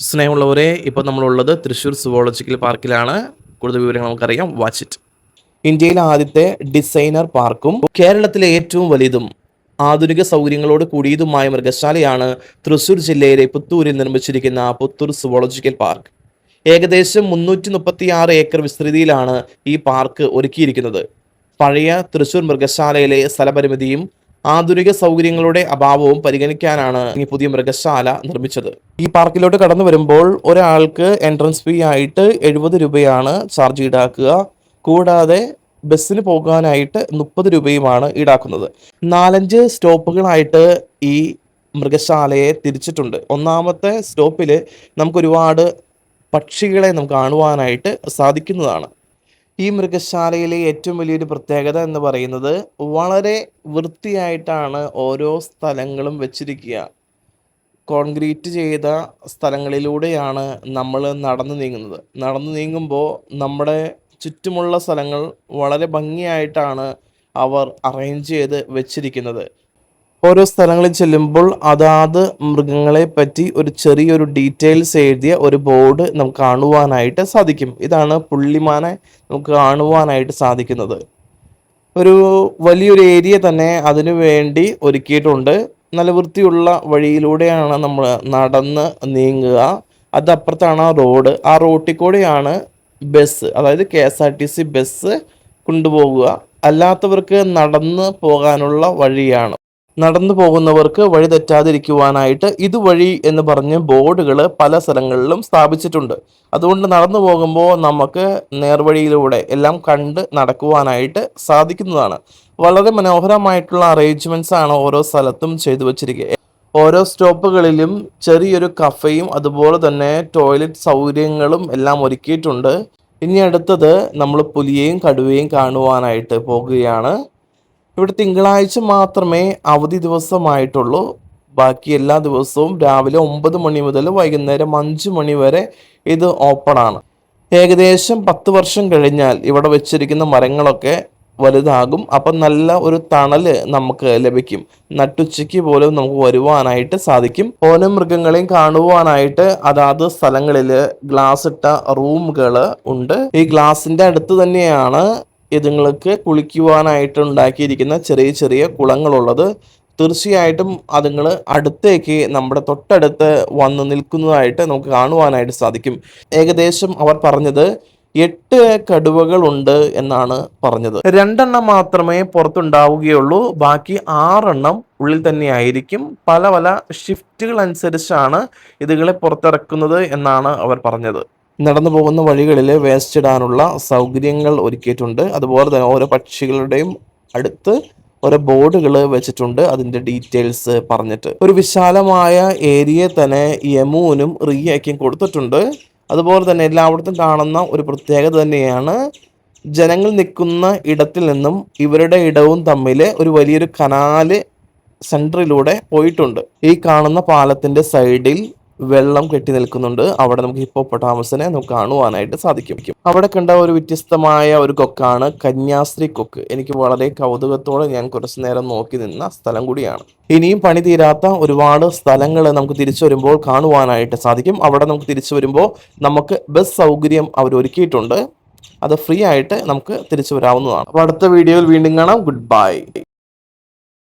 സ്നേഹമുള്ളവരെ, ഇപ്പോൾ നമ്മളുള്ളത് തൃശ്ശൂർ സുവോളജിക്കൽ പാർക്കിലാണ്. കൂടുതൽ വിവരങ്ങൾ നമുക്കറിയാം. Watch it. ഇന്ത്യയിലെ ആദ്യത്തെ ഡിസൈനർ പാർക്കും കേരളത്തിലെ ഏറ്റവും വലുതും ആധുനിക സൗകര്യങ്ങളോട് കൂടിയതുമായ മൃഗശാലയാണ് തൃശ്ശൂർ ജില്ലയിലെ പുത്തൂരിൽ നിർമ്മിച്ചിരിക്കുന്ന പുത്തൂർ സുവോളജിക്കൽ പാർക്ക്. ഏകദേശം 336 ഏക്കർ വിസ്തൃതിയിലാണ് ഈ പാർക്ക് ഒരുക്കിയിരിക്കുന്നത്. പഴയ തൃശ്ശൂർ മൃഗശാലയിലെ സ്ഥലപരിമിതിയും ആധുനിക സൗകര്യങ്ങളുടെ അഭാവവും പരിഗണിക്കാനാണ് ഈ പുതിയ മൃഗശാല നിർമ്മിച്ചത്. ഈ പാർക്കിലോട്ട് കടന്നു വരുമ്പോൾ ഒരാൾക്ക് എൻട്രൻസ് ഫീ ആയിട്ട് 70 രൂപയാണ് ചാർജ് ഈടാക്കുക. കൂടാതെ ബസ്സിന് പോകാനായിട്ട് 30 രൂപയുമാണ് ഈടാക്കുന്നത്. 4-5 സ്റ്റോപ്പുകളായിട്ട് ഈ മൃഗശാലയെ തിരിച്ചിട്ടുണ്ട്. ഒന്നാമത്തെ സ്റ്റോപ്പിൽ നമുക്കൊരുപാട് പക്ഷികളെ നമുക്ക് കാണുവാനായിട്ട് സാധിക്കുന്നതാണ്. ഈ മൃഗശാലയിലെ ഏറ്റവും വലിയൊരു പ്രത്യേകത എന്ന് പറയുന്നത് വളരെ വൃത്തിയായിട്ടാണ് ഓരോ സ്ഥലങ്ങളും വെച്ചിരിക്കുക. കോൺക്രീറ്റ് ചെയ്ത സ്ഥലങ്ങളിലൂടെയാണ് നമ്മൾ നടന്നു നീങ്ങുമ്പോൾ നമ്മുടെ ചുറ്റുമുള്ള സ്ഥലങ്ങൾ വളരെ ഭംഗിയായിട്ടാണ് അവർ അറേഞ്ച് ചെയ്ത് വെച്ചിരിക്കുന്നത്. ഓരോ സ്ഥലങ്ങളിൽ ചെല്ലുമ്പോൾ അതാത് മൃഗങ്ങളെ പറ്റി ഒരു ചെറിയൊരു ഡീറ്റെയിൽസ് എഴുതിയ ഒരു ബോർഡ് നമുക്ക് കാണുവാനായിട്ട് സാധിക്കും. ഇതാണ് പുള്ളിമാനെ നമുക്ക് കാണുവാനായിട്ട് സാധിക്കുന്നത്. ഒരു വലിയൊരു ഏരിയ തന്നെ അതിനു വേണ്ടി ഒരുക്കിയിട്ടുണ്ട്. നല്ല വൃത്തിയുള്ള വഴിയിലൂടെയാണ് നമ്മൾ നടന്ന് നീങ്ങുക. അതപ്പുറത്താണ് ആ റോഡ്. ആ റോട്ടിൽ കൂടെയാണ് ബസ്, അതായത് KSRTC ബസ് കൊണ്ടുപോകുക. അല്ലാത്തവർക്ക് നടന്ന് പോകാനുള്ള വഴിയാണ്. നടന്നു പോകുന്നവർക്ക് വഴി തെറ്റാതിരിക്കുവാനായിട്ട് ഇതുവഴി എന്ന് പറഞ്ഞ് ബോർഡുകൾ പല സ്ഥലങ്ങളിലും സ്ഥാപിച്ചിട്ടുണ്ട്. അതുകൊണ്ട് നടന്നു പോകുമ്പോൾ നമുക്ക് നേർവഴിയിലൂടെ എല്ലാം കണ്ട് നടക്കുവാനായിട്ട് സാധിക്കുന്നതാണ്. വളരെ മനോഹരമായിട്ടുള്ള അറേഞ്ച്മെൻറ്റ്സ് ആണ് ഓരോ സ്ഥലത്തും ചെയ്തു വച്ചിരിക്കുക. ഓരോ സ്റ്റോപ്പുകളിലും ചെറിയൊരു കഫയും അതുപോലെ തന്നെ ടോയ്ലറ്റ് സൗകര്യങ്ങളും എല്ലാം ഒരുക്കിയിട്ടുണ്ട്. ഇനി അടുത്തത് നമ്മൾ പുലിയെയും കടുവയും കാണുവാനായിട്ട് പോകുകയാണ്. ഇവിടെ തിങ്കളാഴ്ച മാത്രമേ അവധി ദിവസമായിട്ടുള്ളൂ. ബാക്കി എല്ലാ ദിവസവും രാവിലെ 9 മണി മുതൽ വൈകുന്നേരം 5 മണി വരെ ഇത് ഓപ്പണാണ്. ഏകദേശം 10 വർഷം കഴിഞ്ഞാൽ ഇവിടെ വെച്ചിരിക്കുന്ന മരങ്ങളൊക്കെ വലുതാകും. അപ്പം നല്ല ഒരു തണല് നമുക്ക് ലഭിക്കും. നട്ടുച്ചയ്ക്ക് പോലും നമുക്ക് വരുവാനായിട്ട് സാധിക്കും. ഓരോ മൃഗങ്ങളെയും കാണുവാനായിട്ട് അതാത് സ്ഥലങ്ങളിൽ ഗ്ലാസ് ഇട്ട റൂമുകൾ ഉണ്ട്. ഈ ഗ്ലാസിന്റെ അടുത്ത് തന്നെയാണ് ഇതുങ്ങൾക്ക് കുളിക്കുവാനായിട്ട് ഉണ്ടാക്കിയിരിക്കുന്ന ചെറിയ ചെറിയ കുളങ്ങളുള്ളത്. തീർച്ചയായിട്ടും അതുങ്ങൾ അടുത്തേക്ക് നമ്മുടെ തൊട്ടടുത്ത് വന്ന് നിൽക്കുന്നതായിട്ട് നമുക്ക് കാണുവാനായിട്ട് സാധിക്കും. ഏകദേശം അവർ പറഞ്ഞത് 8 കടുവകളുണ്ട് എന്നാണ് പറഞ്ഞത്. 2 എണ്ണം മാത്രമേ പുറത്തുണ്ടാവുകയുള്ളൂ. ബാക്കി 6 എണ്ണം ഉള്ളിൽ തന്നെയായിരിക്കും. പല പല ഷിഫ്റ്റുകൾ അനുസരിച്ചാണ് ഇതുങ്ങളെ പുറത്തിറക്കുന്നത് എന്നാണ് അവർ പറഞ്ഞത്. നടന്നു പോകുന്ന വഴികളിൽ വേസ്റ്റ് ഇടാനുള്ള സൗകര്യങ്ങൾ ഒരുക്കിയിട്ടുണ്ട്. അതുപോലെ തന്നെ ഓരോ പക്ഷികളുടെയും അടുത്ത് ഓരോ ബോർഡുകൾ വെച്ചിട്ടുണ്ട്, അതിൻ്റെ ഡീറ്റെയിൽസ് പറഞ്ഞിട്ട്. ഒരു വിശാലമായ ഏരിയ തന്നെ യമൂനും റിയയ്ക്കും കൊടുത്തിട്ടുണ്ട്. അതുപോലെ തന്നെ എല്ലായിടത്തും കാണുന്ന ഒരു പ്രത്യേകത തന്നെയാണ്, ജനങ്ങൾ നിൽക്കുന്ന ഇടത്തിൽ നിന്നും ഇവരുടെ ഇടവും തമ്മിൽ ഒരു വലിയൊരു കനാല് സെൻറ്ററിലൂടെ പോയിട്ടുണ്ട്. ഈ കാണുന്ന പാലത്തിൻ്റെ സൈഡിൽ വെള്ളം കെട്ടി നിൽക്കുന്നുണ്ട്. അവിടെ നമുക്ക് ഹിപ്പോപ്പൊട്ടാമസിനെ നമുക്ക് കാണുവാനായിട്ട് സാധിക്കും. അവിടെ കണ്ട ഒരു വ്യത്യസ്തമായ ഒരു കൊക്കാണ് കന്യാസ്ത്രീ കൊക്ക്. എനിക്ക് വളരെ കൗതുകത്തോടെ ഞാൻ കുറച്ചു നേരം നോക്കി നിന്ന സ്ഥലം കൂടിയാണ്. ഇനിയും പണി തീരാത്ത ഒരുപാട് സ്ഥലങ്ങൾ നമുക്ക് തിരിച്ചു വരുമ്പോൾ കാണുവാനായിട്ട് സാധിക്കും. അവിടെ നമുക്ക് തിരിച്ചു വരുമ്പോൾ നമുക്ക് ബസ് സൗകര്യം അവർ ഒരുക്കിയിട്ടുണ്ട്. അത് ഫ്രീ ആയിട്ട് നമുക്ക് തിരിച്ചു വരാവുന്നതാണ്. അപ്പോൾ അടുത്ത വീഡിയോയിൽ വീണ്ടും കാണാം. Good bye.